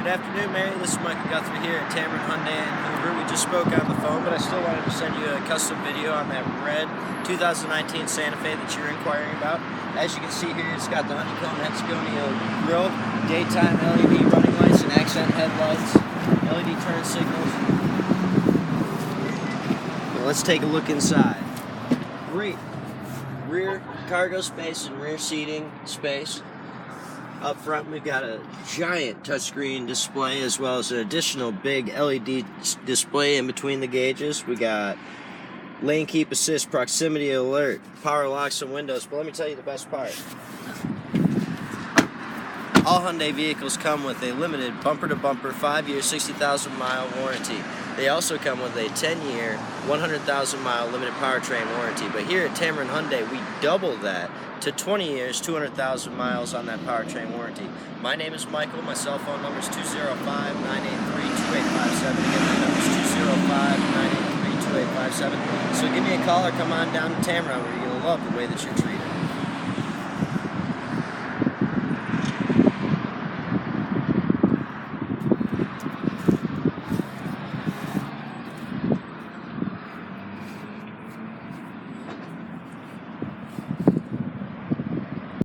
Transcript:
Good afternoon, Mary. This is Michael Guthrie here at Tameron Hyundai in Hoover. We just spoke on the phone, but I still wanted to send you a custom video on that red 2019 Santa Fe that you're inquiring about. As you can see here, it's got the honeycomb hexagonal grille, daytime LED running lights and accent headlights, LED turn signals. Now let's take a look inside. Great rear cargo space and rear seating space. Up front, we've got a giant touchscreen display as well as an additional big LED display in between the gauges. We got lane keep assist, proximity alert, power locks and windows. But let me tell you the best part. All Hyundai vehicles come with a limited bumper-to-bumper 5-year, 60,000-mile warranty. They also come with a 10-year, 100,000-mile limited powertrain warranty. But here at Tameron Hyundai, we double that to 20 years, 200,000 miles on that powertrain warranty. My name is Michael. My cell phone number is 205-983-2857. Again, my number is 205-983-2857. So give me a call or come on down to Tameron where you're going to love the way that you're treated.